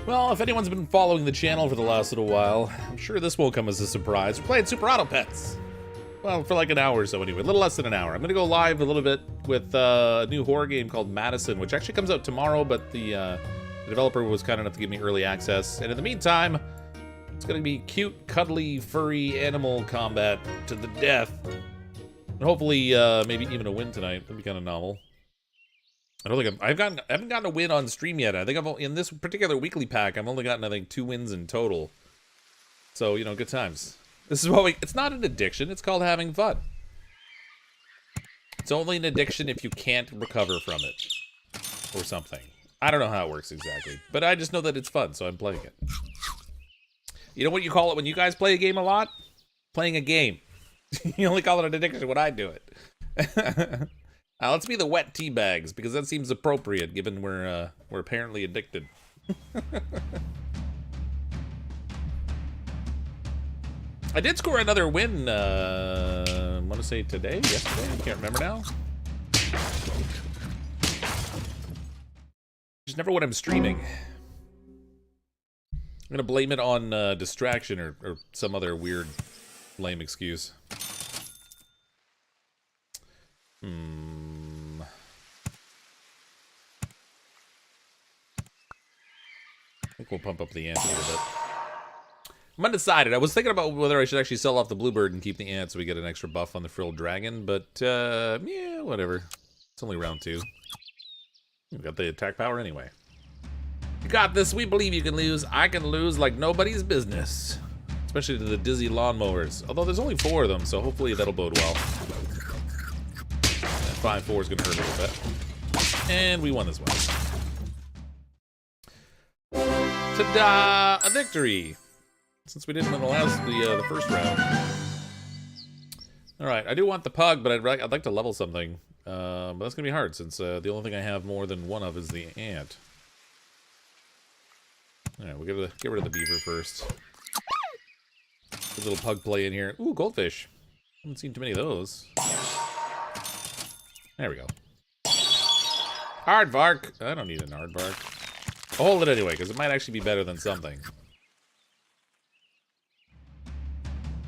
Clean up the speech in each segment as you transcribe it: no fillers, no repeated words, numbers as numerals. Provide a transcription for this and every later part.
Well, if anyone's been following the channel for the last little while, I'm sure this won't come as a surprise. We're playing Super Auto Pets. Well, for like an hour or so anyway, a little less than an hour. I'm gonna go live a little bit with a new horror game called Madison, which actually comes out tomorrow, but the developer was kind enough to give me early access. And in the meantime, it's gonna be cute, cuddly, furry animal combat to the death. And hopefully, maybe even a win tonight. That'd be kind of novel. I don't think I haven't gotten a win on stream yet. I think in this particular weekly pack, I've only gotten, I think, 2 wins in total. So, you know, good times. This is what it's not an addiction, it's called having fun. It's only an addiction if you can't recover from it. Or something. I don't know how it works exactly. But I just know that it's fun, so I'm playing it. You know what you call it when you guys play a game a lot? Playing a game. You only call it an addiction when I do it. Let's be the wet tea bags, because that seems appropriate, given we're apparently addicted. I did score another win, I want to say today, yesterday, I can't remember now. Just never when I'm streaming. I'm gonna blame it on distraction or some other weird, lame excuse. I think we'll pump up the ants a little bit. I'm undecided. I was thinking about whether I should actually sell off the bluebird and keep the ants so we get an extra buff on the frilled dragon, but yeah, whatever. It's only round 2. We've got the attack power anyway. You got this. We believe you can lose. I can lose like nobody's business. Especially to the dizzy lawnmowers. Although there's only 4 of them, so hopefully that'll bode well. That 5-4 is going to hurt a little bit. And we won this one. Ta-da! A victory! Since we didn't win the first round. Alright, I do want the pug, but I'd like to level something. But that's gonna be hard, since the only thing I have more than one of is the ant. Alright, we'll get rid of the beaver first. Put a little pug play in here. Ooh, goldfish. Haven't seen too many of those. There we go. Aardvark! I don't need an aardvark. I'll hold it anyway, because it might actually be better than something.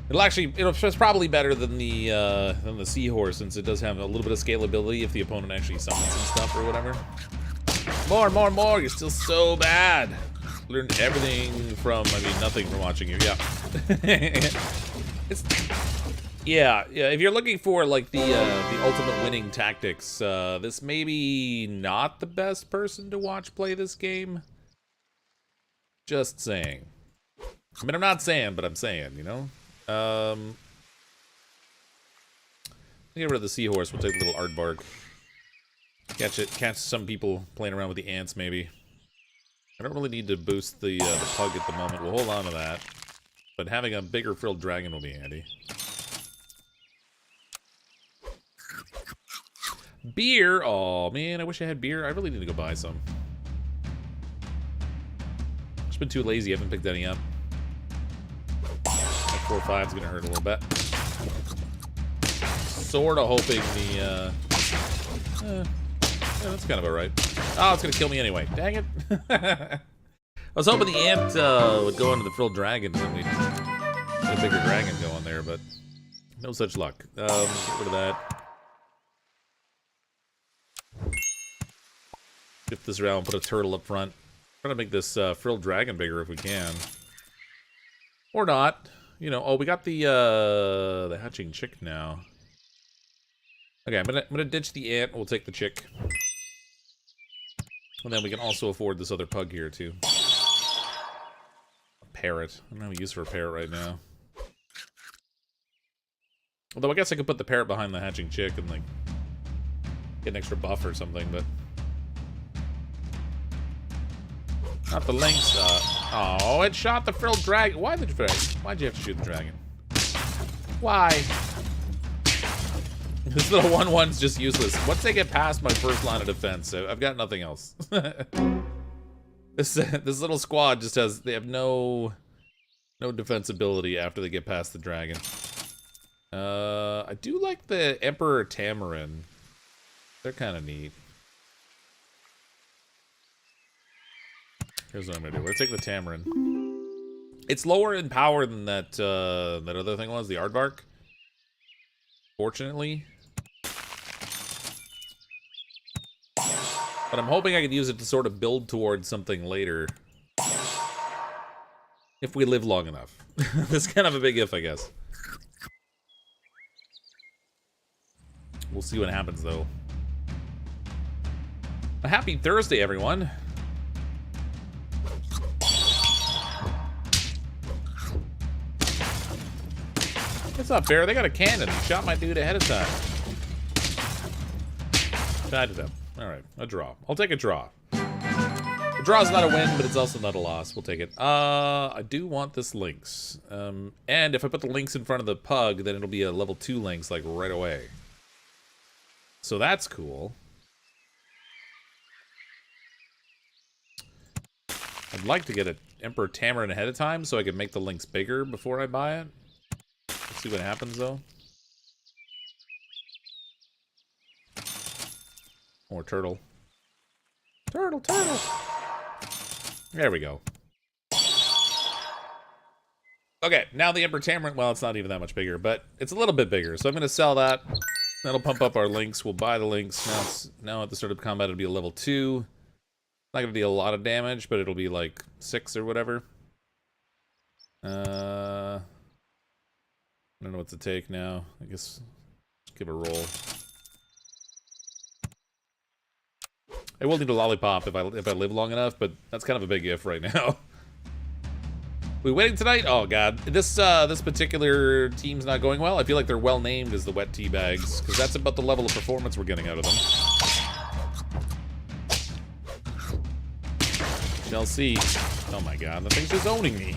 It's probably better than the seahorse, since it does have a little bit of scalability if the opponent actually summons some stuff or whatever. More! You're still so bad. Learned everything from, nothing from watching you. Yeah. Yeah. If you're looking for like the ultimate winning tactics, this may be not the best person to watch play this game. Just saying. I'm not saying, but I'm saying, you know. Get rid of the seahorse. We'll take a little aardvark. Catch some people playing around with the ants, maybe. I don't really need to boost the pug at the moment. We'll hold on to that. But having a bigger frilled dragon will be handy. Beer! Oh man, I wish I had beer. I really need to go buy some. Just been too lazy. I haven't picked any up. 4-5 is gonna hurt a little bit. Sorta hoping the yeah, that's kind of alright. Oh, it's gonna kill me anyway. Dang it. I was hoping the ant would go into the frilled dragon and we'd get a bigger dragon going there, but no such luck. Get rid of that. Skip this around, put a turtle up front. Try to make this frilled dragon bigger if we can. Or not. You know, oh, we got the hatching chick now. Okay, I'm gonna ditch the ant. We'll take the chick, and then we can also afford this other pug here too. A parrot. I don't have a use for a parrot right now. Although I guess I could put the parrot behind the hatching chick and like get an extra buff or something, but not the lynx. Oh, it shot the frilled dragon. Why the dragon? Why'd you have to shoot the dragon? Why? This little 1-1's just useless. Once they get past my first line of defense, I've got nothing else. This little squad just they have no defensibility after they get past the dragon. I do like the Emperor Tamarin. They're kind of neat. Here's what I'm gonna do. We're gonna take the Tamarin. It's lower in power than that that other thing was, the Aardvark. Fortunately. But I'm hoping I could use it to sort of build towards something later. If we live long enough. That's kind of a big if, I guess. We'll see what happens, though. A happy Thursday, everyone. It's not fair. They got a cannon. He shot my dude ahead of time. Tied it up. All right, a draw. I'll take a draw. A draw is not a win, but it's also not a loss. We'll take it. I do want this lynx. And if I put the lynx in front of the pug, then it'll be a level 2 lynx, like, right away. So that's cool. I'd like to get an Emperor Tamarin ahead of time so I can make the lynx bigger before I buy it. Let's see what happens, though. More turtle. Turtle, turtle! There we go. Okay, now the Emperor Tamarin, well, it's not even that much bigger, but it's a little bit bigger, so I'm going to sell that. That'll pump up our lynx. We'll buy the lynx. Now at the start of combat, it'll be a level 2. Not going to deal a lot of damage, but it'll be like 6 or whatever. I don't know what to take now. I guess just give a roll. I will need a lollipop if I live long enough, but that's kind of a big if right now. We waiting tonight? Oh god, this particular team's not going well. I feel like they're well named as the wet tea bags because that's about the level of performance we're getting out of them. Shall see. Oh my god, the thing's just owning me.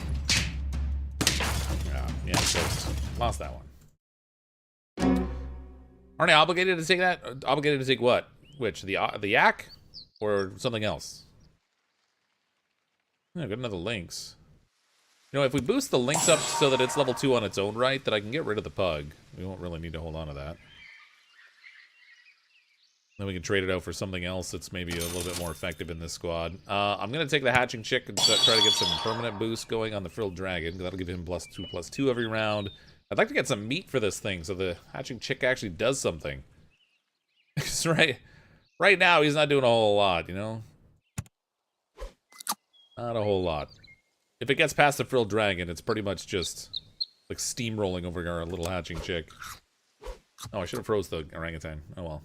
Yeah, close. Lost that one. Aren't I obligated to take that? Obligated to take what? Which? The yak? Or something else? Yeah, got another lynx. You know, if we boost the lynx up so that it's level 2 on its own right, then I can get rid of the pug. We won't really need to hold on to that. Then we can trade it out for something else that's maybe a little bit more effective in this squad. I'm going to take the hatching chick and try to get some permanent boost going on the frilled dragon. That'll give him +2/+2 every round. I'd like to get some meat for this thing so the hatching chick actually does something. Because right now he's not doing a whole lot, you know? Not a whole lot. If it gets past the frilled dragon, it's pretty much just like steamrolling over our little hatching chick. Oh, I should have froze the orangutan. Oh well.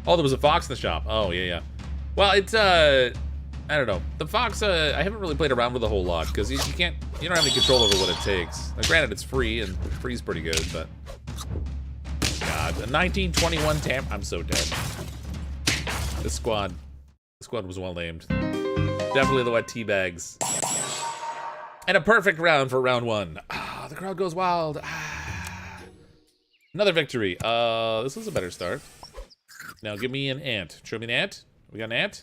Oh, there was a fox in the shop. Oh, yeah. Well, it's, I don't know. The fox, I haven't really played around with a whole lot, because you don't have any control over what it takes. Now, granted, it's free, and free's pretty good, but... God, a 1921 I'm so dead. This squad was well named. Definitely the wet tea bags. And a perfect round for round 1. Ah, the crowd goes wild. Ah. Another victory. This was a better start. Now give me an ant. Show me an ant. We got an ant?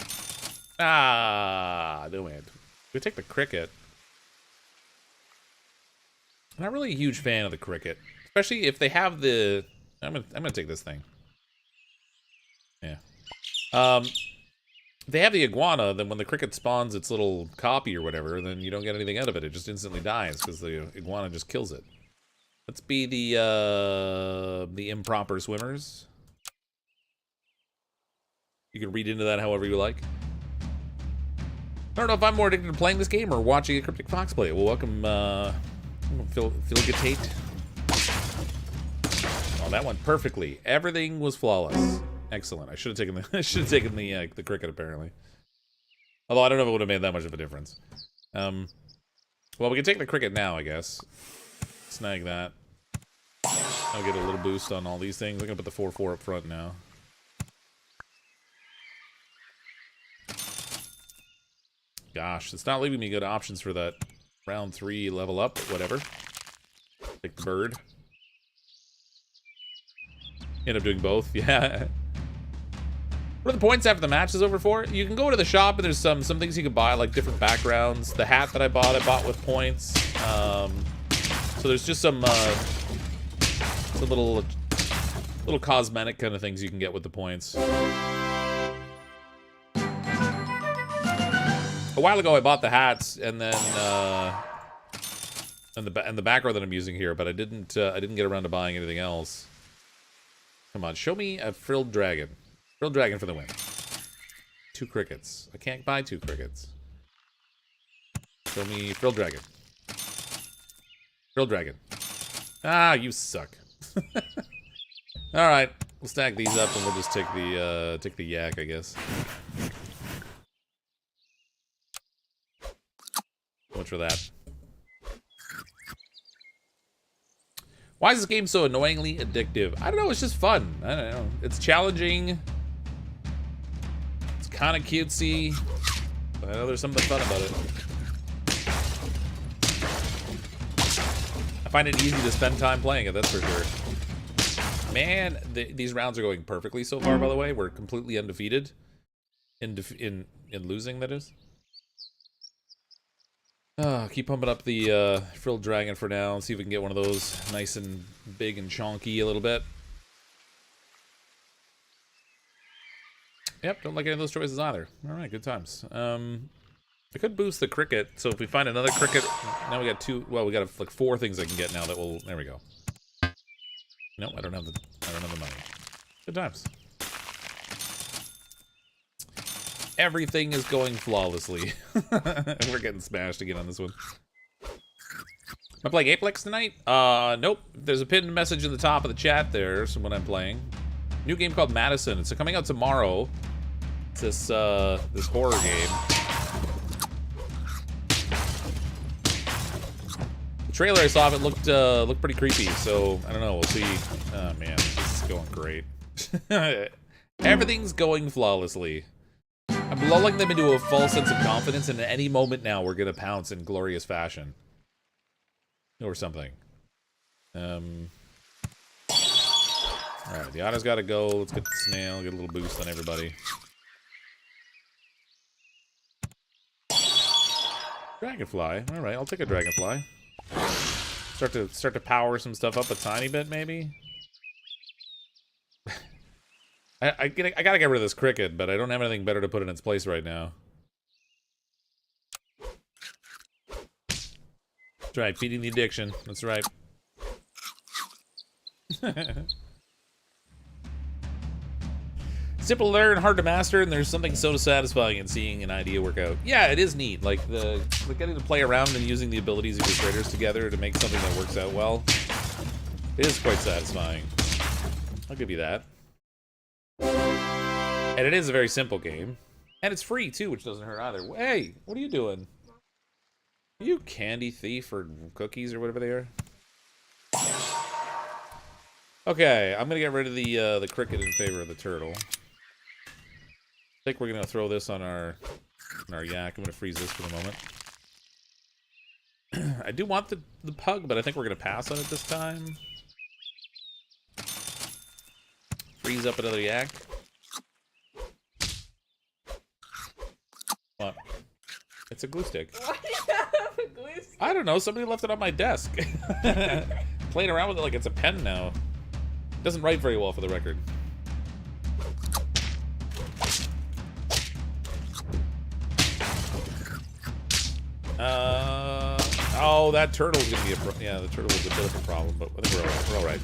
Ah, no ant. We take the cricket. I'm not really a huge fan of the cricket, especially if they have the. I'm gonna take this thing. Yeah. If they have the iguana, then when the cricket spawns its little copy or whatever, then you don't get anything out of it. It just instantly dies because the iguana just kills it. Let's be the improper swimmers. You can read into that however you like. I don't know if I'm more addicted to playing this game or watching a CrypticFox play it. Well, welcome, Phil Tate. Oh, that went perfectly. Everything was flawless. Excellent. I should have taken the cricket apparently. Although I don't know if it would have made that much of a difference. Well, we can take the cricket now, I guess. Snag that. I'll get a little boost on all these things. I'm gonna put the 4/4 up front now. Gosh, it's not leaving me good options for that round 3 level up, whatever. Take the bird. End up doing both, yeah. What are the points after the match is over for? You can go to the shop and there's some things you can buy, like different backgrounds. The hat that I bought with points. So there's just some little cosmetic kind of things you can get with the points. A while ago, I bought the hats and then and the background that I'm using here, but I didn't get around to buying anything else. Come on, show me a frilled dragon. Frilled dragon for the win. 2 crickets. I can't buy 2 crickets. Show me frilled dragon. Frilled dragon. Ah, you suck. All right, we'll stack these up and we'll just take the yak, I guess. So much for that. Why is this game so annoyingly addictive? I don't know, it's just fun. I don't know. It's challenging. It's kind of cutesy. But I know there's something fun about it. I find it easy to spend time playing it, that's for sure. Man, these rounds are going perfectly so far, by the way. We're completely undefeated. In losing, that is. Keep pumping up the frilled dragon for now and see if we can get one of those nice and big and chonky a little bit. Yep, don't like any of those choices either. All right, good times. I could boost the cricket, so if we find another cricket, now we got 2. Well, we got like 4 things I can get now that will. There we go. Nope, I don't have the money. Good times. Everything is going flawlessly. We're getting smashed again on this one. Am I playing Apex tonight? Nope. There's a pinned message in the top of the chat there, so when I'm playing. New game called Madison. It's coming out tomorrow. It's this horror game. The trailer I saw of it looked pretty creepy, so I don't know, we'll see. Oh man, this is going great. Everything's going flawlessly. I'm lulling them into a false sense of confidence, and at any moment now, we're gonna pounce in glorious fashion. Or something. Alright, the auto's gotta go. Let's get the snail, get a little boost on everybody. Dragonfly. Alright, I'll take a dragonfly. Start to power some stuff up a tiny bit, maybe? I gotta get rid of this cricket, but I don't have anything better to put in its place right now. That's right, feeding the addiction. That's right. Simple to learn, hard to master, and there's something so satisfying in seeing an idea work out. Yeah, it is neat. Like getting to play around and using the abilities of your traders together to make something that works out well. It is quite satisfying. I'll give you that. And it is a very simple game. And it's free, too, which doesn't hurt either. Hey, what are you doing? Are you candy thief or cookies or whatever they are? Okay, I'm gonna get rid of the cricket in favor of the turtle. I think we're gonna throw this on our yak. I'm gonna freeze this for the moment. I do want the pug, but I think we're gonna pass on it this time. Freeze up another yak. What? It's a glue stick. Why do you have a glue stick? I don't know. Somebody left it on my desk. Playing around with it like it's a pen now. Doesn't write very well, for the record. Oh, that turtle's gonna be a yeah, the turtle was a bit of a problem, but I think we're all right. We're all right.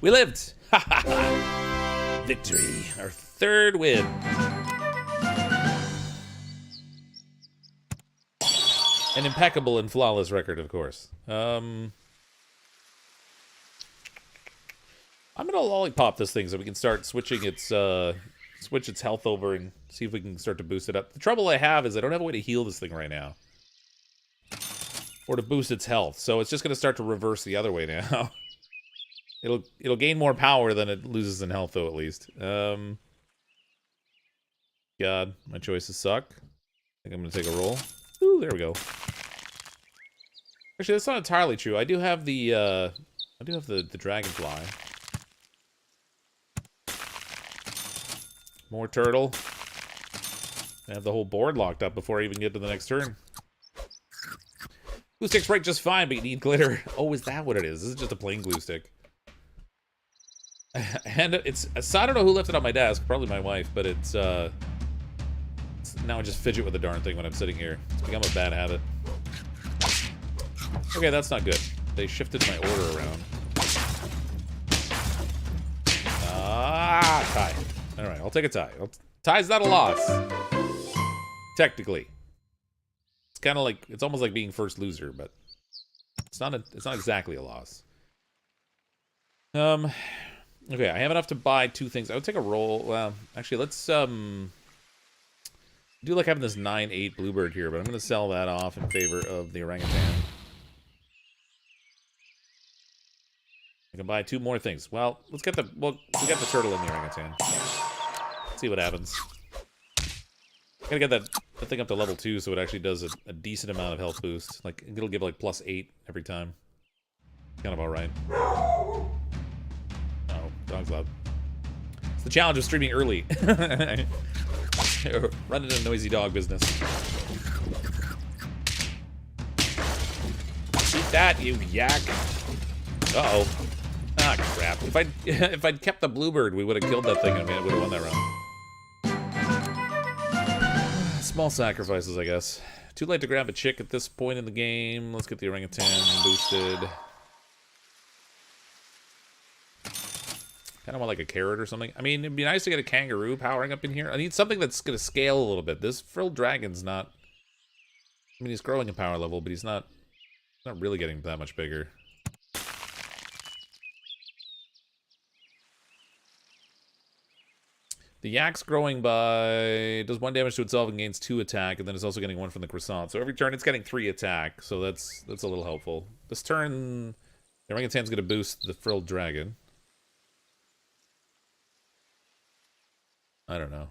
We lived. Victory, our 3rd win. An impeccable and flawless record, of course. I'm gonna lollipop this thing so we can start switching its switch its health over and see if we can start to boost it up. The trouble I have is I don't have a way to heal this thing right now, or to boost its health. So it's just gonna start to reverse the other way now. It'll gain more power than it loses in health, though, at least. God, my choices suck. I think I'm gonna take a roll. Ooh, there we go. Actually, that's not entirely true. I do have the dragonfly. More turtle. I have the whole board locked up before I even get to the next turn. Glue stick's right just fine, but you need glitter. Oh, is that what it is? This is just a plain glue stick. And it's, so I don't know who left it on my desk. Probably my wife, but it's Now I just fidget with the darn thing when I'm sitting here. It's become a bad habit. Okay, that's not good. They shifted my order around. Ah, tie. Alright, I'll take a tie. Tie's not a loss. Technically. It's kind of like, it's almost like being first loser, but it's not exactly a loss. Okay, I have enough to buy 2 things. I would take a roll. Well, actually, let's I do like having this 9/8 bluebird here, but I'm going to sell that off in favor of the orangutan. I can buy 2 more things. Well, let's get the we got the turtle in the orangutan. Let's see what happens. Gotta get that thing up to level 2 so it actually does a decent amount of health boost. Like, it'll give like +8 every time. Kind of alright. Oh, dog's loud. It's the challenge of streaming early. Run into noisy dog business. Eat that, you yak. Uh-oh. Ah, crap. If I'd kept the bluebird, we would have killed that thing and we would have won that round. Small sacrifices, I guess. Too late to grab a chick at this point in the game. Let's get the orangutan boosted. Kind of want like a carrot or something. I mean, it'd be nice to get a kangaroo powering up in here. I need something that's going to scale a little bit. This frilled dragon's not... I mean, he's growing in power level, but he's not really getting that much bigger. The yak's growing by... does 1 damage to itself and gains 2 attack, and then it's also getting 1 from the croissant. So every turn it's getting 3 attack, so that's a little helpful. This turn, the orangutan's going to boost the frilled dragon. I don't know.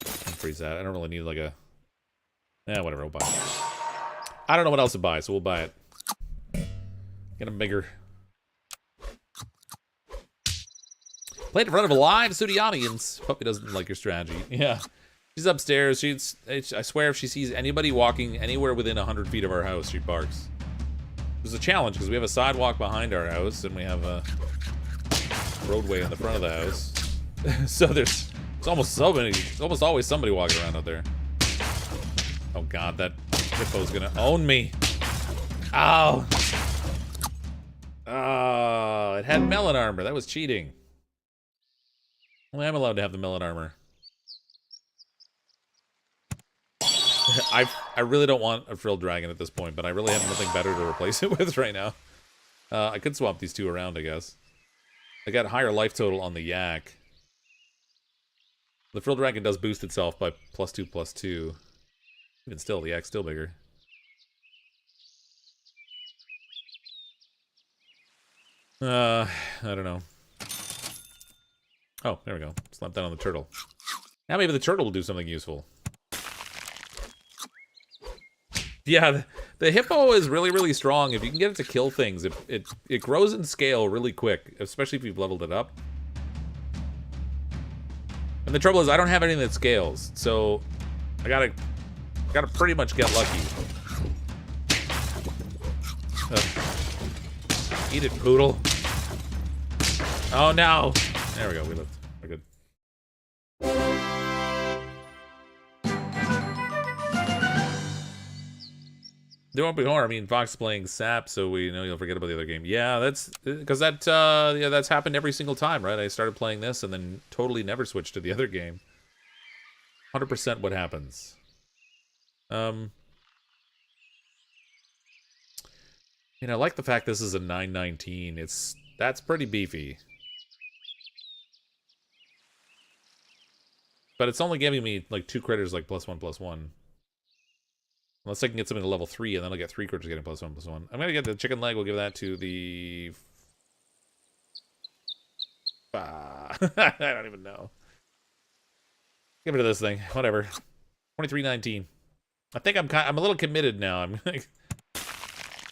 Freeze that. I don't really need like a... Yeah, whatever, we'll buy it. I don't know what else to buy, so we'll buy it. Get him bigger. Played in front of a live studio audience. Puppy doesn't like your strategy. Yeah. She's upstairs. I swear if she sees anybody walking anywhere within 100 feet of our house, she barks. It was a challenge because we have a sidewalk behind our house and we have a roadway in the front of the house. So there's almost always somebody walking around out there. Oh god, that hippo's gonna own me. Ow. Oh, it had melon armor. That was cheating. Only I'm allowed to have the melon armor. I really don't want a frilled dragon at this point, but I really have nothing better to replace it with right now. I could swap these 2 around, I guess. I got a higher life total on the yak. The frilled dragon does boost itself by +2/+2. Even still, the yak's still bigger. I don't know. Oh, there we go. Slap that on the turtle. Now maybe the turtle will do something useful. Yeah, the hippo is really, really strong. If you can get it to kill things, it grows in scale really quick, especially if you've leveled it up. And the trouble is, I don't have anything that scales, so I gotta pretty much get lucky. Eat it, poodle. Oh no! There we go, we lived. We're good. There won't be more. I mean, Fox is playing SAP, so we know you'll forget about the other game. Yeah, that's because yeah, that's happened every single time, right? I started playing this and then totally never switched to the other game. 100% what happens. I mean, I like the fact this is a 919. That's pretty beefy. But it's only giving me like 2 critters like +1/+1. Unless I can get something to level 3, and then I'll get 3 critters getting +1/+1. I'm gonna get the chicken leg. We'll give that to the... I don't even know. Give it to this thing. Whatever. 2319. I think I'm a little committed now. I'm like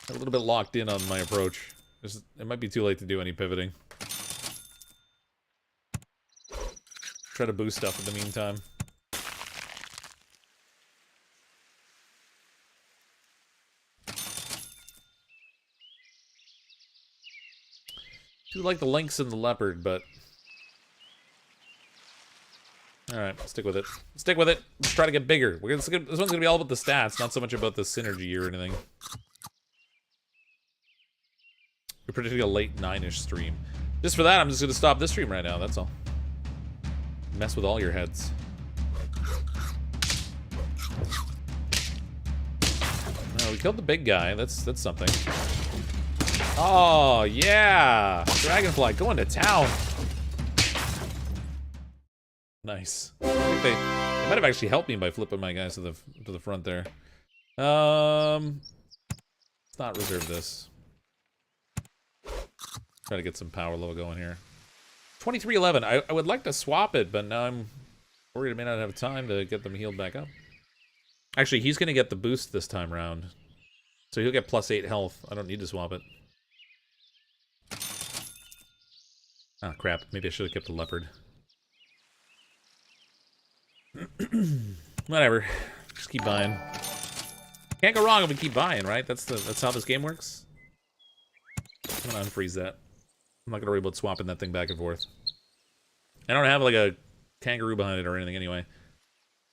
a little bit locked in on my approach. It might be too late to do any pivoting. Try to boost stuff in the meantime. Do like the lynx and the leopard, but Alright, stick with it. Stick with it. Let's try to get bigger. This one's gonna be all about the stats, not so much about the synergy or anything. We're predicting a late 9-ish stream. Just for that, I'm just gonna stop this stream right now, that's all. Mess with all your heads. Oh, we killed the big guy. That's something. Oh, yeah! Dragonfly going to town! Nice. I think they might have actually helped me by flipping my guys to the front there. Let's not reserve this. Try to get some power level going here. 2311. I would like to swap it, but now I'm worried I may not have time to get them healed back up. Actually, he's going to get the boost this time around. So he'll get +8 health. I don't need to swap it. Ah, crap. Maybe I should have kept the leopard. Whatever. Just keep buying. Can't go wrong if we keep buying, right? That's how this game works. I'm gonna unfreeze that. I'm not gonna worry about swapping that thing back and forth. I don't have like a kangaroo behind it or anything anyway.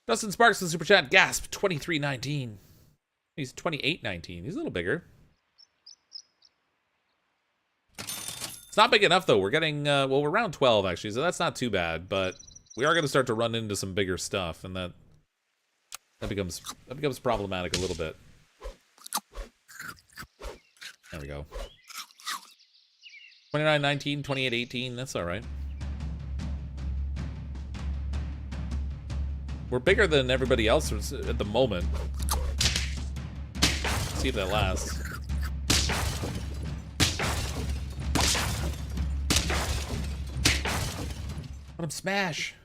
Dustin Sparks in the super chat. Gasp. 2319. He's 2819. He's a little bigger. It's not big enough though. We're getting well, we're around 12 actually, so that's not too bad, but we are going to start to run into some bigger stuff, and that becomes problematic a little bit. There we go. 2919, 2818, that's all right. We're bigger than everybody else at the moment. Let's see if that lasts. Let him smash.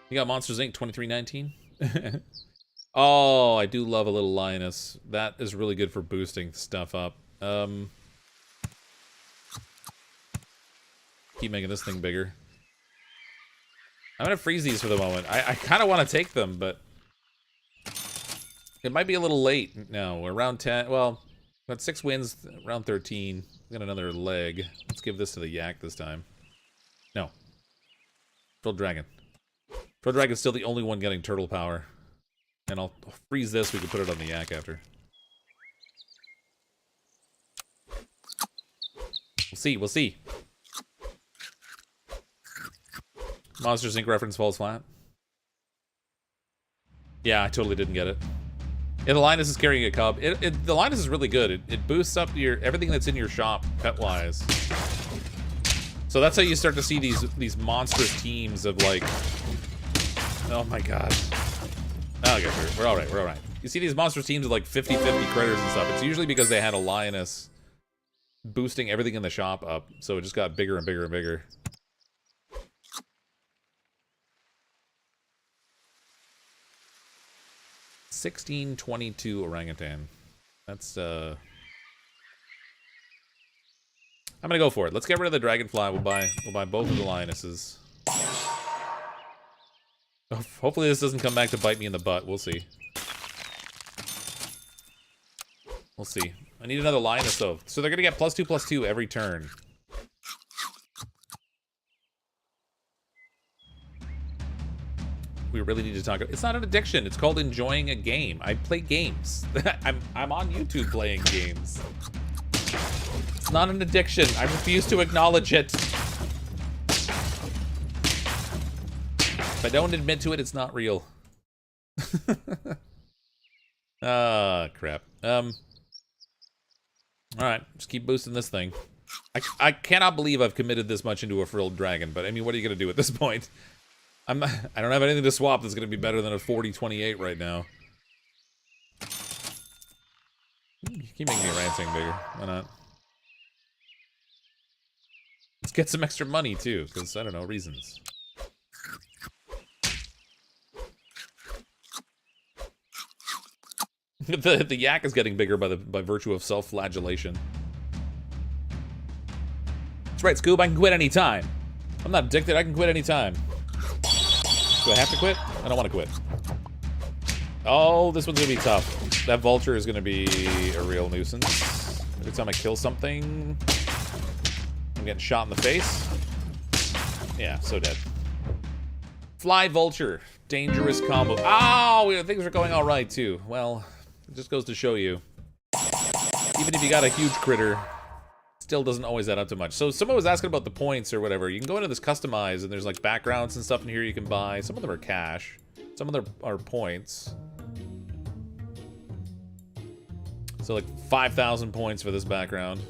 You got Monsters Inc. 2319? Oh, I do love a little lioness. That is really good for boosting stuff up. Keep making this thing bigger. I'm gonna freeze these for the moment. I kind of want to take them, but it might be a little late now. We're around 10. Well, got 6 wins, round 13. We got another leg. Let's give this to the yak this time. No. Troll Dragon. Troll Dragon's still the only one getting turtle power. And I'll freeze this. We can put it on the yak after. We'll see. We'll see. Monsters Inc. reference falls flat. Yeah, I totally didn't get it. Yeah, the Linus is carrying a cub. The Linus is really good. It boosts up everything that's in your shop pet-wise. So that's how you start to see these monstrous teams of like... Oh my god. Okay, we're alright, we're alright. You see these monstrous teams with like 50-50 critters and stuff. It's usually because they had a lioness boosting everything in the shop up. So it just got bigger and bigger and bigger. $16.22 orangutan. That's I'm gonna go for it. Let's get rid of the dragonfly. We'll buy both of the lionesses. Oh, hopefully this doesn't come back to bite me in the butt. We'll see. We'll see. I need another lioness though. So they're gonna get +2/+2 every turn. We really need to talk. It's not an addiction. It's called enjoying a game. I play games. I'm on YouTube playing games. It's not an addiction. I refuse to acknowledge it. If I don't admit to it, it's not real. Ah, crap. Alright, just keep boosting this thing. I cannot believe I've committed this much into a frilled dragon, but I mean, what are you gonna do at this point? I don't have anything to swap that's gonna be better than a 40-28 right now. Keep making your ransom bigger. Why not? Let's get some extra money too, because I don't know, reasons. The yak is getting bigger by virtue of self-flagellation. That's right, Scoob. I can quit anytime. I'm not addicted. I can quit anytime. Do I have to quit? I don't want to quit. Oh, this one's gonna be tough. That vulture is gonna be a real nuisance. Every time I kill something, I'm getting shot in the face. Yeah, so dead. Fly vulture. Dangerous combo. Oh, things are going all right, too. Well, it just goes to show you. Even if you got a huge critter, still doesn't always add up to much. So someone was asking about the points or whatever. You can go into this customize, and there's like backgrounds and stuff in here you can buy. Some of them are cash. Some of them are points. So like 5,000 points for this background.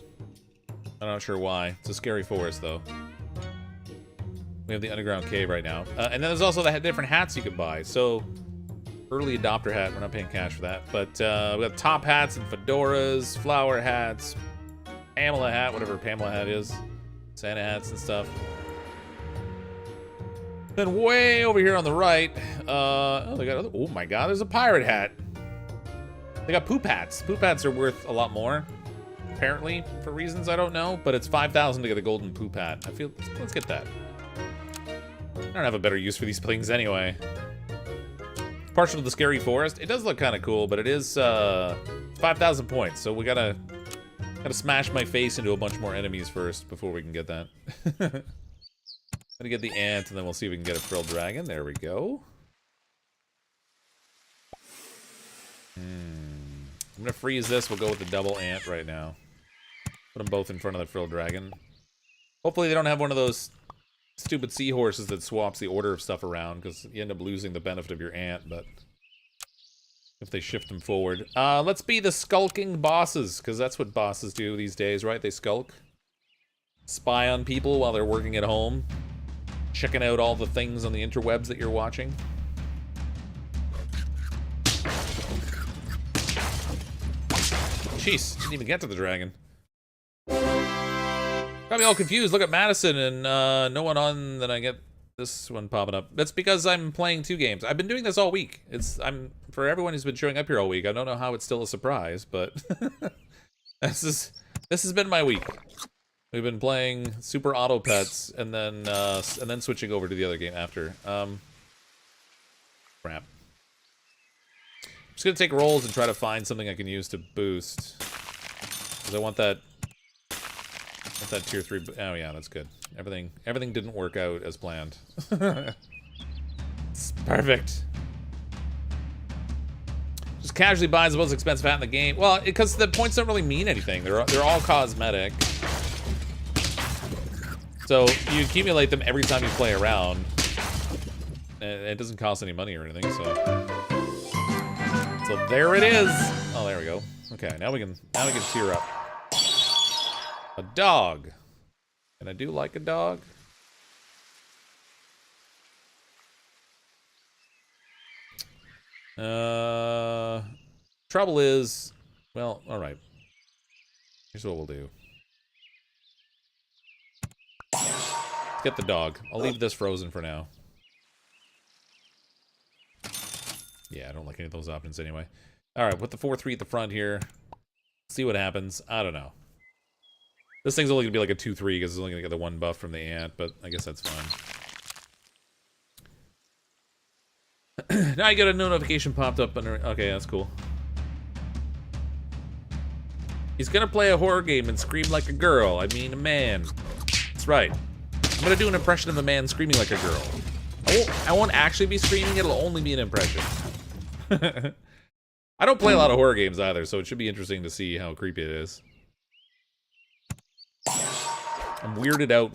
I'm not sure why. It's a scary forest, though. We have the underground cave right now. And then there's also the different hats you can buy. So, early adopter hat. We're not paying cash for that. But we got top hats and fedoras, flower hats, Pamela hat, whatever Pamela hat is. Santa hats and stuff. Then way over here on the right, oh, they got, oh my god, there's a pirate hat. They got poop hats. Poop hats are worth a lot more, apparently, for reasons I don't know. But it's 5,000 to get a golden poop hat. I feel, let's get that. I don't have a better use for these things anyway. Partial to the scary forest. It does look kind of cool, but it is 5,000 points. So we gotta smash my face into a bunch more enemies first before we can get that. Gonna get the ant, and then we'll see if we can get a frilled dragon. There we go. I'm gonna freeze this. We'll go with the double ant right now. Put them both in front of the frilled dragon. Hopefully they don't have one of those stupid seahorses that swaps the order of stuff around, because you end up losing the benefit of your ant, but if they shift them forward. Let's be the skulking bosses, because that's what bosses do these days, right? They skulk. Spy on people while they're working at home. Checking out all the things on the interwebs that you're watching. Jeez, didn't even get to the dragon. Got me all confused. Look at Madison and no one on, then I get this one popping up. That's because I'm playing 2 games. I've been doing this all week. For everyone who's been showing up here all week, I don't know how it's still a surprise, but this has been my week. We've been playing Super Auto Pets and then switching over to the other game after. Crap. I'm just gonna take rolls and try to find something I can use to boost. Because I want that tier 3. Oh yeah, that's good. Everything didn't work out as planned. It's perfect. Just casually buys the most expensive hat in the game. Well, because the points don't really mean anything. They're all cosmetic. So you accumulate them every time you play around. And it doesn't cost any money or anything, so there it is. Oh, there we go. Okay, now we can tear up. A dog. And I do like a dog. Trouble is, well, all right. Here's what we'll do. Let's get the dog. I'll leave this frozen for now. Yeah, I don't like any of those options anyway. Alright, put the 4-3 at the front here. See what happens. I don't know. This thing's only gonna be like a 2-3 because it's only gonna get the 1 buff from the ant, but I guess that's fine. Now you get a notification popped up under. Okay, that's cool. He's gonna play a horror game and scream like a girl. I mean, a man. That's right. I'm gonna do an impression of a man screaming like a girl. I won't actually be screaming. It'll only be an impression. I don't play a lot of horror games either, so it should be interesting to see how creepy it is. I'm weirded out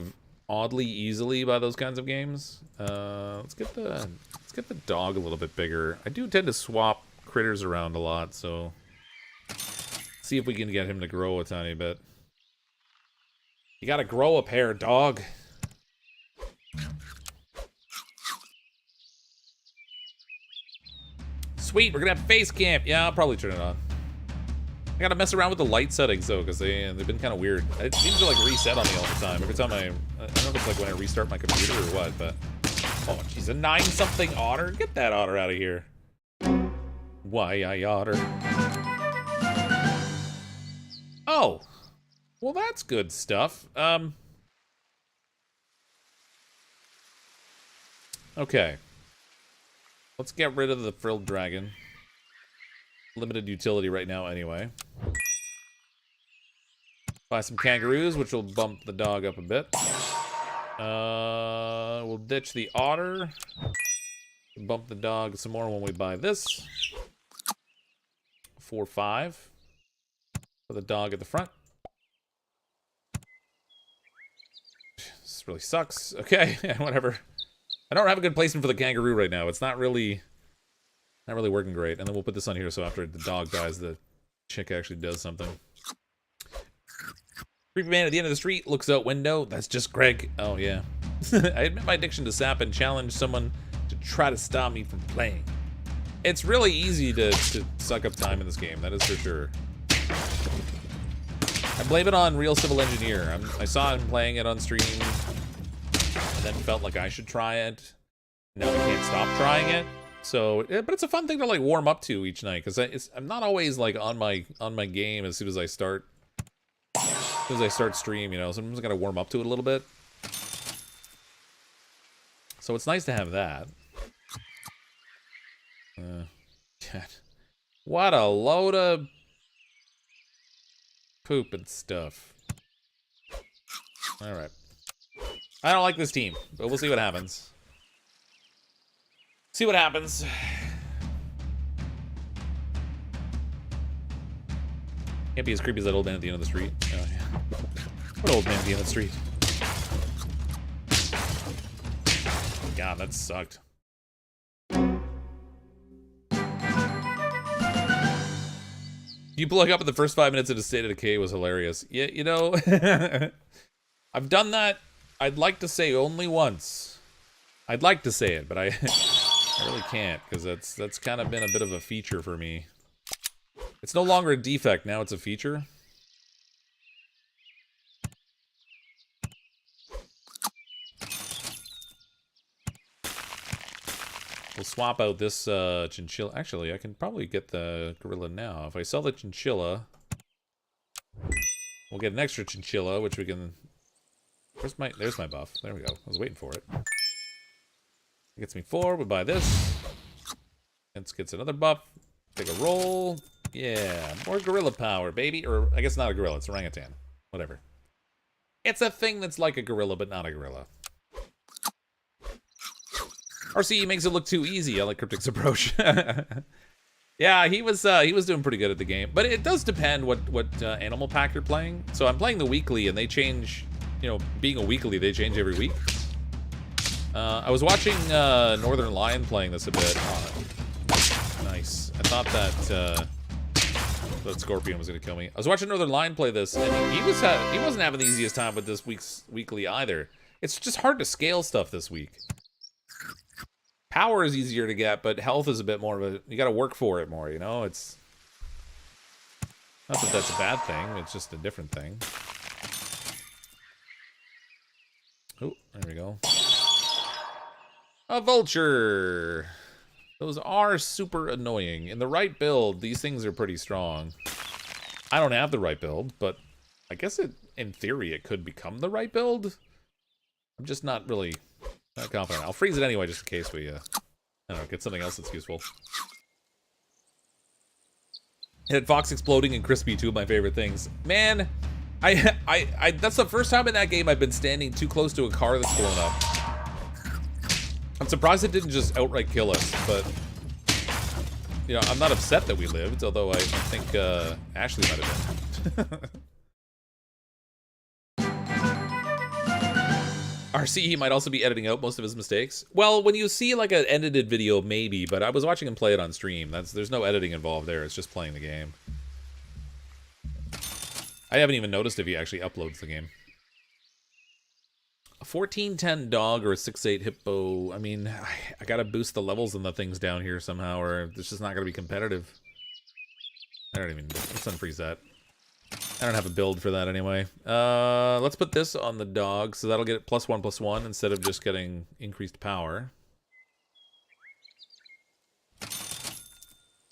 oddly easily by those kinds of games. Let's get the dog a little bit bigger. I do tend to swap critters around a lot, so see if we can get him to grow a tiny bit. You gotta grow a pair, dog. Sweet, we're gonna have face camp. Yeah, I'll probably turn it on. I gotta mess around with the light settings though, because they've been kind of weird. It seems to like reset on me all the time. Every time I don't know if it's like when I restart my computer or what, but oh jeez, a 9-something otter. Get that otter out of here. Why I otter? Oh, well that's good stuff. Okay. Let's get rid of the frilled dragon. Limited utility right now anyway. Buy some kangaroos, which will bump the dog up a bit. We'll ditch the otter. Bump the dog some more when we buy this. 4-5. For the dog at the front. This really sucks. Okay, whatever. I don't have a good placement for the kangaroo right now. It's not really working great. And then we'll put this on here so after the dog dies, the chick actually does something. Creepy man at the end of the street looks out window. That's just Greg. Oh, yeah. I admit my addiction to sap and challenge someone to try to stop me from playing. It's really easy to suck up time in this game. That is for sure. I blame it on Real Civil Engineer. I saw him playing it on stream and then felt like I should try it. Now I can't stop trying it. So, but it's a fun thing to like warm up to each night because I'm not always like on my game as soon as I start stream. You know, sometimes I gotta warm up to it a little bit. So it's nice to have that. God. What a load of poop and stuff. Alright. I don't like this team, but we'll see what happens. See what happens. Can't be as creepy as that old man at the end of the street. Oh, yeah. What old man at the end of the street? God, that sucked. You plug up at the first 5 minutes of a State of Decay was hilarious. Yeah, you know, I've done that, I'd like to say only once. I'd like to say it, but I really can't, because that's kind of been a bit of a feature for me. It's no longer a defect, now it's a feature. We'll swap out this chinchilla. Actually, I can probably get the gorilla now. If I sell the chinchilla, we'll get an extra chinchilla, which we can... There's my buff. There we go. I was waiting for it. It gets me 4. We buy this. It gets another buff. Take a roll. Yeah, more gorilla power, baby. Or, I guess not a gorilla. It's orangutan. Whatever. It's a thing that's like a gorilla, but not a gorilla. RCE makes it look too easy. I like Cryptic's approach. Yeah, he was doing pretty good at the game, but it does depend what animal pack you're playing. So I'm playing the weekly, and they change. You know, being a weekly, they change every week. I was watching Northern Lion playing this a bit. Oh, nice. I thought that Scorpion was gonna kill me. I was watching Northern Lion play this, and he wasn't having the easiest time with this week's weekly either. It's just hard to scale stuff this week. Power is easier to get, but health is a bit more of a... You gotta work for it more, you know? It's... Not that that's a bad thing, it's just a different thing. Oh, there we go. A vulture! Those are super annoying. In the right build, these things are pretty strong. I don't have the right build, but I guess in theory, it could become the right build. I'm just not really... Not confident. I'll freeze it anyway, just in case we, I don't know, get something else that's useful. And Fox exploding and Crispy, two of my favorite things. Man, I that's the first time in that game I've been standing too close to a car that's blown up. I'm surprised it didn't just outright kill us, but... You know, I'm not upset that we lived, although I think, Ashley might have been. RCE might also be editing out most of his mistakes. Well, when you see like an edited video, maybe, but I was watching him play it on stream. There's no editing involved there. It's just playing the game. I haven't even noticed if he actually uploads the game. A 1410 dog or a 6'8 hippo. I mean, I gotta boost the levels on the things down here somehow, or it's just not gonna be competitive. Let's unfreeze that. I don't have a build for that anyway. Let's put this on the dog, so that'll get it +1/+1 instead of just getting increased power.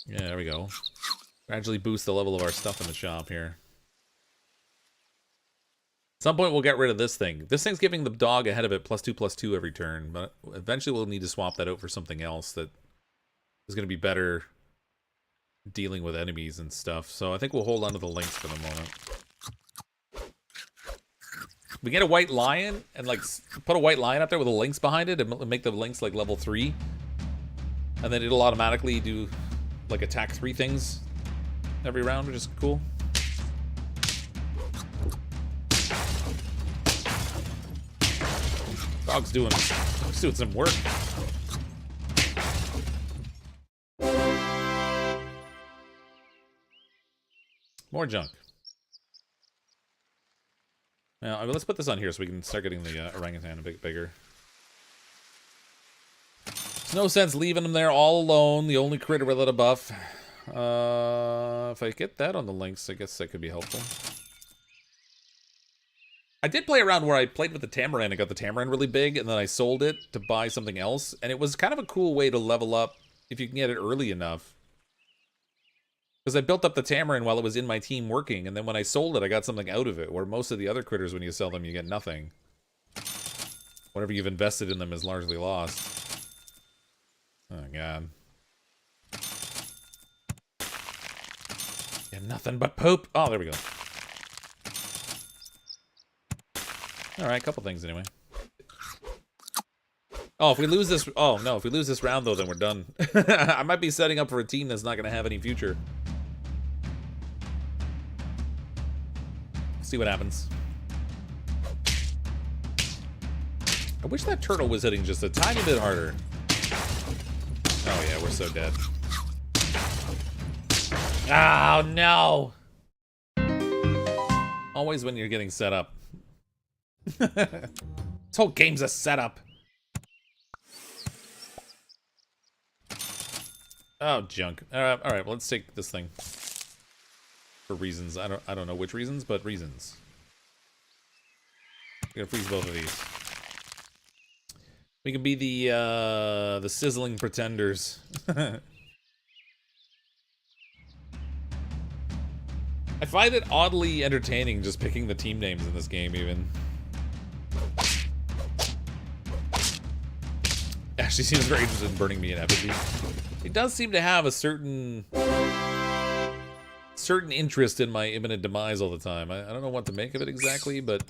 Yeah, there we go. Gradually boost the level of our stuff in the shop here. At some point we'll get rid of this thing. This thing's giving the dog ahead of it +2/+2 every turn, but eventually we'll need to swap that out for something else that is going to be better dealing with enemies and stuff. So I think we'll hold on to the lynx for the moment. We get a white lion and like put a white lion up there with a lynx behind it and make the lynx like level 3. And then it'll automatically do, like, attack 3 things every round, which is cool. Dog's doing some work. More junk. Now, let's put this on here so we can start getting the orangutan a bit bigger. There's no sense leaving him there all alone, the only critter without a buff. If I get that on the links, I guess that could be helpful. I did play around where I played with the tamarin and got the tamarin really big, and then I sold it to buy something else, and it was kind of a cool way to level up if you can get it early enough. Because I built up the tamarin while it was in my team working, and then when I sold it, I got something out of it, where most of the other critters, when you sell them, you get nothing. Whatever you've invested in them is largely lost. Oh, God. Yeah, nothing but poop. Oh, there we go. Alright, couple things anyway. Oh, if we lose this... Oh, no, if we lose this round, though, then we're done. I might be setting up for a team that's not going to have any future. See what happens. I wish that turtle was hitting just a tiny bit harder. Oh, yeah, we're so dead. Oh, no! Always when you're getting set up. This whole game's a setup. Oh, junk. All right, well, let's take this thing for reasons. I don't know which reasons, but reasons. We're gonna freeze both of these. We can be the sizzling pretenders. I find it oddly entertaining just picking the team names in this game, even. Actually seems very interested in burning me in effigy. He does seem to have a certain interest in my imminent demise all the time. I don't know what to make of it exactly, but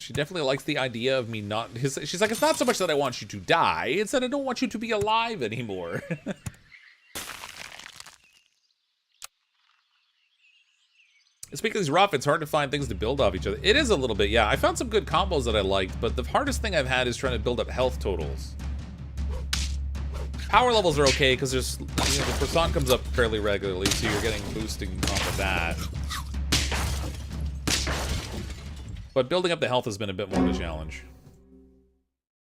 she definitely likes the idea of me not... She's like, it's not so much that I want you to die, it's that I don't want you to be alive anymore. Speaking of these rough, it's hard to find things to build off each other. It is a little bit, yeah. I found some good combos that I liked, but the hardest thing I've had is trying to build up health totals. Power levels are okay, because there's, you know, the percent comes up fairly regularly, so you're getting boosting off of that. But building up the health has been a bit more of a challenge.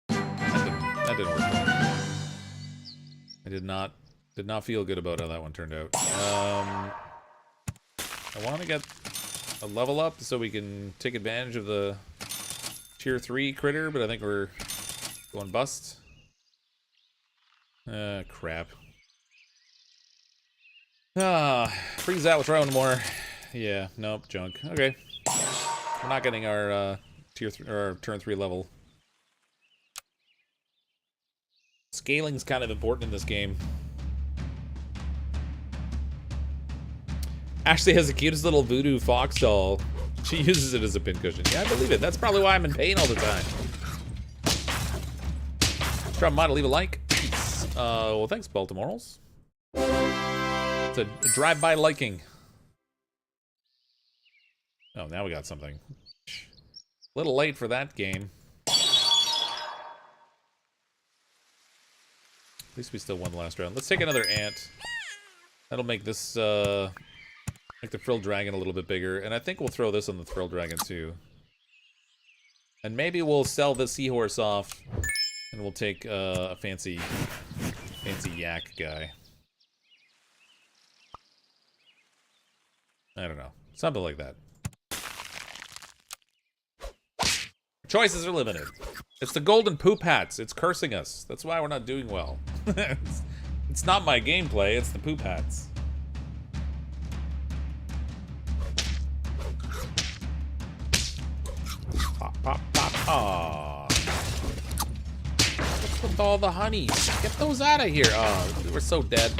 That didn't work well. I did not feel good about how that one turned out. I want to get a level up so we can take advantage of the tier 3 critter, but I think we're going bust. Crap. Freeze out with throwing more. Yeah, nope, junk. Okay. We're not getting our tier 3 or our turn 3 level. Scaling's kind of important in this game. Ashley has the cutest little voodoo fox doll. She uses it as a pincushion. Yeah, I believe it. That's probably why I'm in pain all the time. Drop a mind to leave a like. Well, thanks, Baltimoreals. It's a drive-by liking. Oh, now we got something. A little late for that game. At least we still won the last round. Let's take another ant. That'll make this, make the Frill Dragon a little bit bigger. And I think we'll throw this on the Frill Dragon, too. And maybe we'll sell the seahorse off. And we'll take a fancy yak guy. I don't know. Something like that. Choices are limited. It's the golden poop hats. It's cursing us. That's why we're not doing well. It's not my gameplay. It's the poop hats. Pop, pop, pop. Aww. What's with all the honeys? Get those out of here. Oh, we're so dead.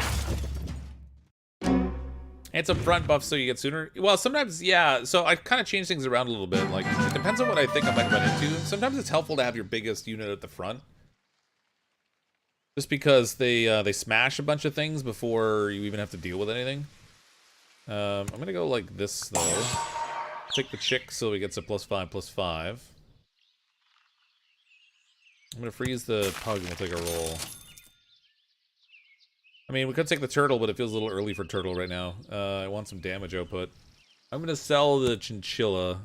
And some front buffs so you get sooner. Well, sometimes, yeah. So I kind of change things around a little bit. Like, it depends on what I think I might run into. Sometimes it's helpful to have your biggest unit at the front. Just because they smash a bunch of things before you even have to deal with anything. I'm gonna go like this though. Take the chick so he gets a +5/+5. I'm gonna freeze the pug and we'll take a roll. I mean, we could take the turtle, but it feels a little early for turtle right now. I want some damage output. I'm gonna sell the chinchilla.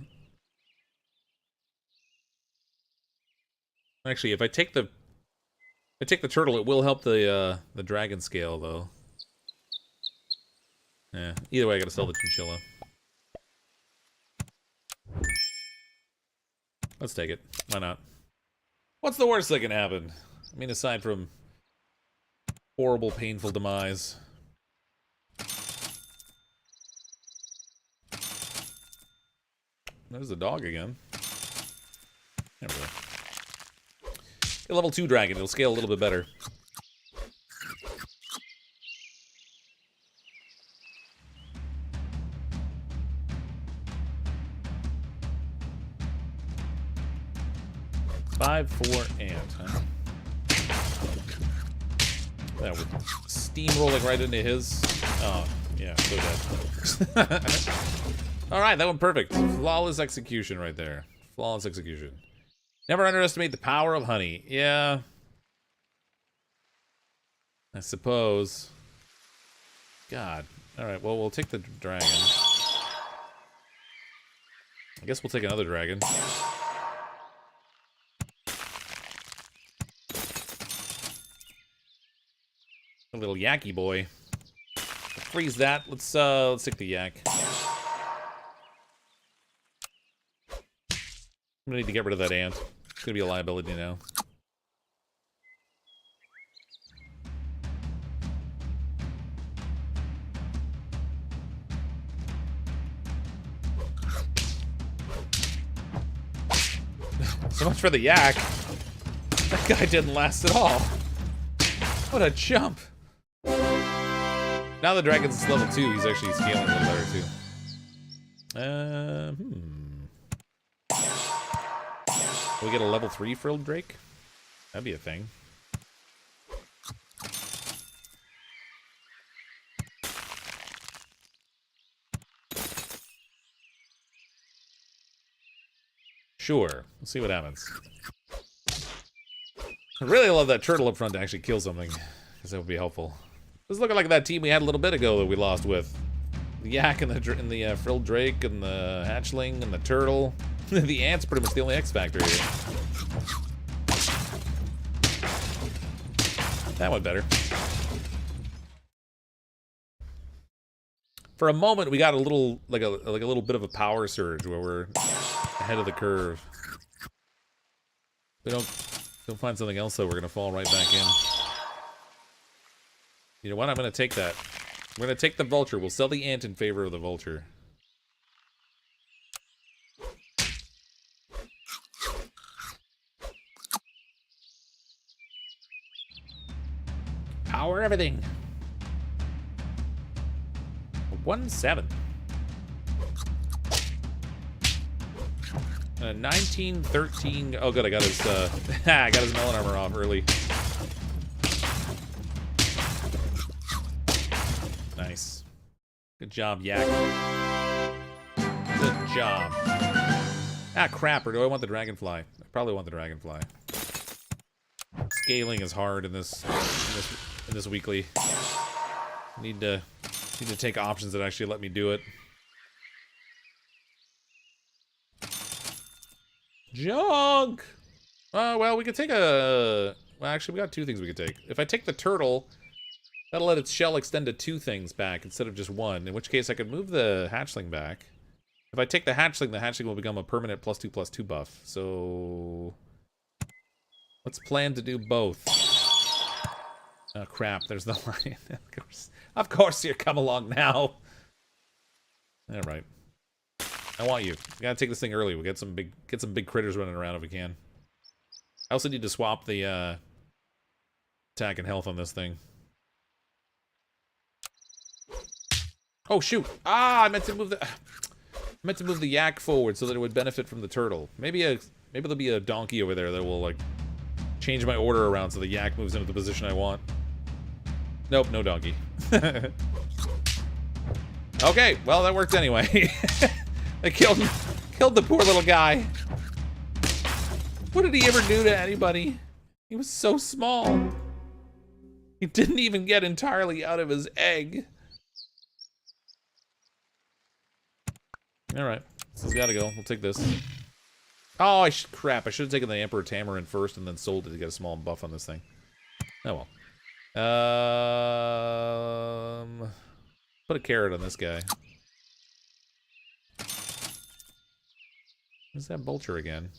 Actually, if I take the turtle, it will help the dragon scale though. Yeah. Either way, I gotta sell the chinchilla. Let's take it. Why not? What's the worst that can happen? I mean, aside from horrible, painful demise. There's the dog again. There we go. Get a level 2 dragon. It'll scale a little bit better. Five, 4, and, huh? That would steamrolling right into his. Oh, yeah, so dead. Alright, that went perfect. Flawless execution right there. Flawless execution. Never underestimate the power of honey. Yeah. I suppose. God. Alright, well, we'll take the dragon. I guess we'll take another dragon. A little yacky boy. Freeze that. Let's take the yak. I'm gonna need to get rid of that ant. It's gonna be a liability now. So much for the yak. That guy didn't last at all. What a jump. Now the dragon's level 2, he's actually scaling a little better too. Will we get a level 3 frilled drake? That'd be a thing. Sure. Let's see what happens. I really love that turtle up front to actually kill something, because that would be helpful. This is looking like that team we had a little bit ago that we lost with. The yak and the frilled drake and the hatchling and the turtle. The ant's pretty much the only X factor here. That went better. For a moment, we got a little like a little bit of a power surge where we're ahead of the curve. We don't find something else though, we're gonna fall right back in. You know what? I'm gonna take that. We're gonna take the vulture. We'll sell the ant in favor of the vulture. Power everything. 1-7. 19-13. Oh, good. I got his. I got his melon armor off early. Nice. Good job, yak. Good job. Ah, crap. Or do I want the dragonfly? I probably want the dragonfly. Scaling is hard in this weekly. Need to take options that actually let me do it. Junk! Well, we could take a... Well, actually, we got 2 things we could take. If I take the turtle, that'll let its shell extend to 2 things back instead of just 1, in which case I could move the hatchling back. If I take the hatchling will become a permanent +2/+2 buff. So... let's plan to do both. Oh, crap. There's the lion. Of course you come along now. Alright. I want you. We gotta take this thing early. We get some big critters running around if we can. I also need to swap the attack and health on this thing. Oh shoot! Ah, I meant to move the. meant to move the yak forward so that it would benefit from the turtle. Maybe there'll be a donkey over there that will, like, change my order around so the yak moves into the position I want. Nope, no donkey. Okay, well, that worked anyway. I killed the poor little guy. What did he ever do to anybody? He was so small. He didn't even get entirely out of his egg. Alright, this has gotta go. We'll take this. Oh, crap. I should have taken the Emperor Tamarin first and then sold it to get a small buff on this thing. Oh well. Put a carrot on this guy. Where's that vulture again?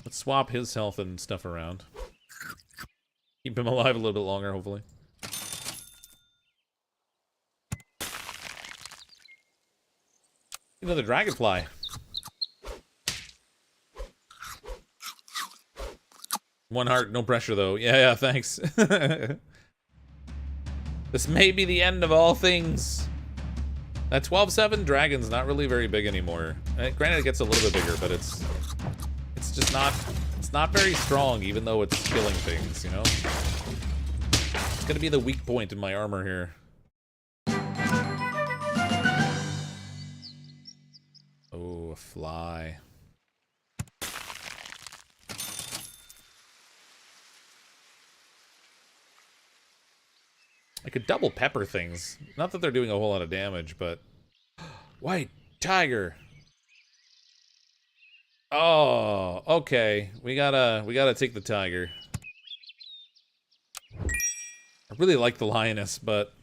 Let's swap his health and stuff around. Keep him alive a little bit longer, hopefully. Another dragonfly. One heart, no pressure though. Yeah, thanks. This may be the end of all things. That 12-7 dragon's not really very big anymore. Granted, it gets a little bit bigger, but it's just not. It's not very strong, even though it's killing things. You know, it's gonna be the weak point in my armor here. Oh, a fly. I could double pepper things. Not that they're doing a whole lot of damage, but... White tiger! Oh, okay. We gotta take the tiger. I really like the lioness, but...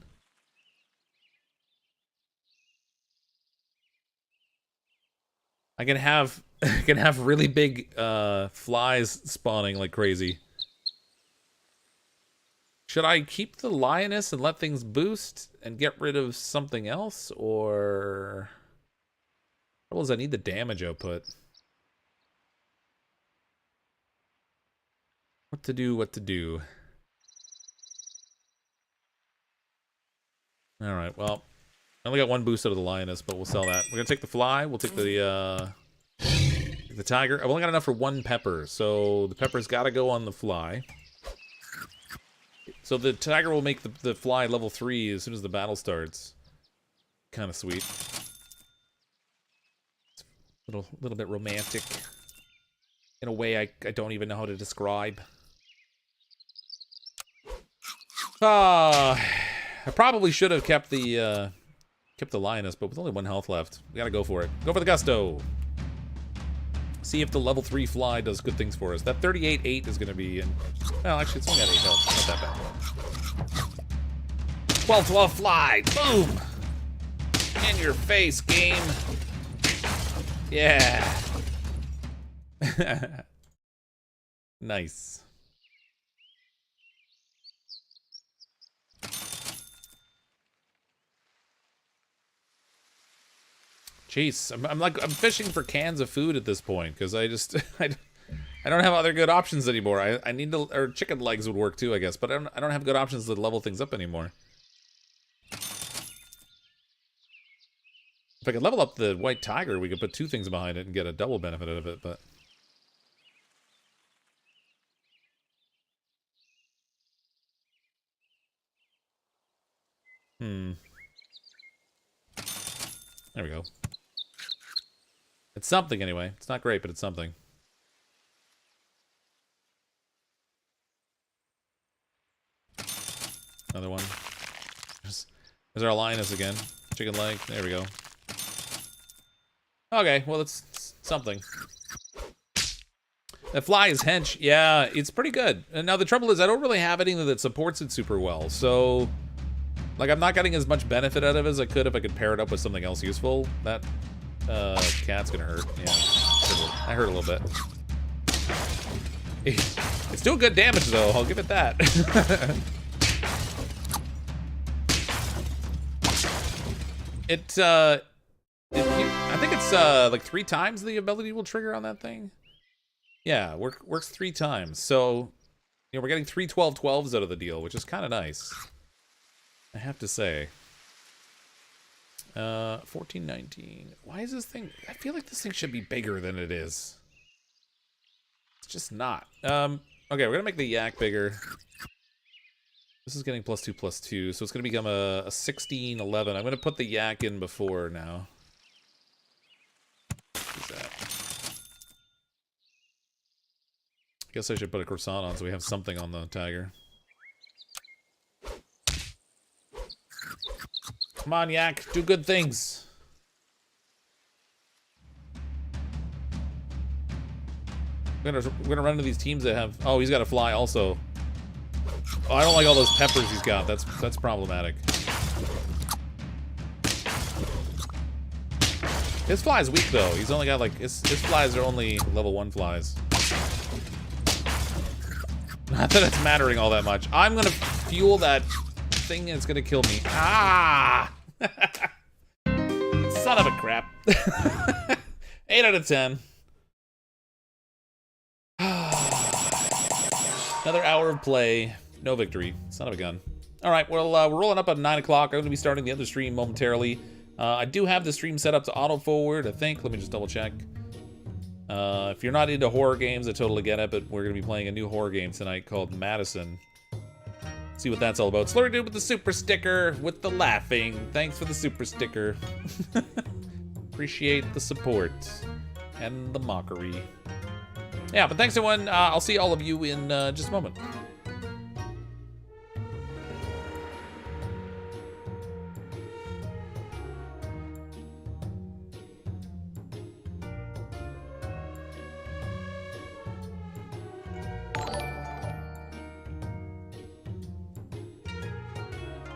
I can have really big flies spawning like crazy. Should I keep the lioness and let things boost and get rid of something else, or... Trouble is I need the damage output. What to do. Alright, well... I only got one boost out of the lioness, but we'll sell that. We're gonna take the fly, we'll take the tiger. I've only got enough for one pepper, so the pepper's gotta go on the fly. So the tiger will make the fly level 3 as soon as the battle starts. Kind of sweet. It's a little bit romantic. In a way I don't even know how to describe. I probably should have kept the lioness, but with only 1 health left, we gotta go for it. Go for the gusto! See if the level 3 fly does good things for us. That 38-8 is gonna be in... Well, actually, it's only got 8 health. Not that bad. 12-12 fly! Boom! In your face, game! Yeah! Nice. Jeez, I'm fishing for cans of food at this point because I just I don't have other good options anymore. I need to, or chicken legs would work too, I guess, but I don't have good options to level things up anymore. If I could level up the white tiger, we could put 2 things behind it and get a double benefit out of it, but... There we go. It's something anyway. It's not great, but it's something. Another one. There's our lioness again. Chicken leg. There we go. Okay, well, it's something. The fly is hench. Yeah, it's pretty good. And now the trouble is I don't really have anything that supports it super well, so... Like, I'm not getting as much benefit out of it as I could if I could pair it up with something else useful. That cat's gonna hurt. Yeah, I hurt a little bit. It's doing good damage, though. I'll give it that. I think it's like 3 times the ability will trigger on that thing. Yeah, works 3 times. So, you know, we're getting 3 12-12s out of the deal, which is kind of nice. I have to say. 1419. Why is this thing? I feel like this thing should be bigger than it is. It's just not. Okay, we're gonna make the yak bigger. This is getting +2/+2, so it's gonna become a 1611. I'm gonna put the yak in before now. What's that? I guess I should put a croissant on so we have something on the tiger. Come on, yak, do good things. We're gonna run into these teams that have. Oh, he's got to fly also. Oh, I don't like all those peppers he's got. That's problematic. His fly's weak though. He's only got like his flies are only level 1 flies. Not that it's mattering all that much. I'm gonna fuel that thing and it's gonna kill me. Ah! Son of a crap. 8 out of 10. Another hour of play. No victory. Son of a gun. Alright, well, we're rolling up at 9 o'clock. I'm going to be starting the other stream momentarily. I do have the stream set up to auto-forward, I think. Let me just double-check. If you're not into horror games, I totally get it, but we're going to be playing a new horror game tonight called Madison. See what that's all about. Slurry Dude with the super sticker, with the laughing. Thanks for the super sticker. Appreciate the support and the mockery. Yeah, but thanks everyone. I'll see all of you in just a moment.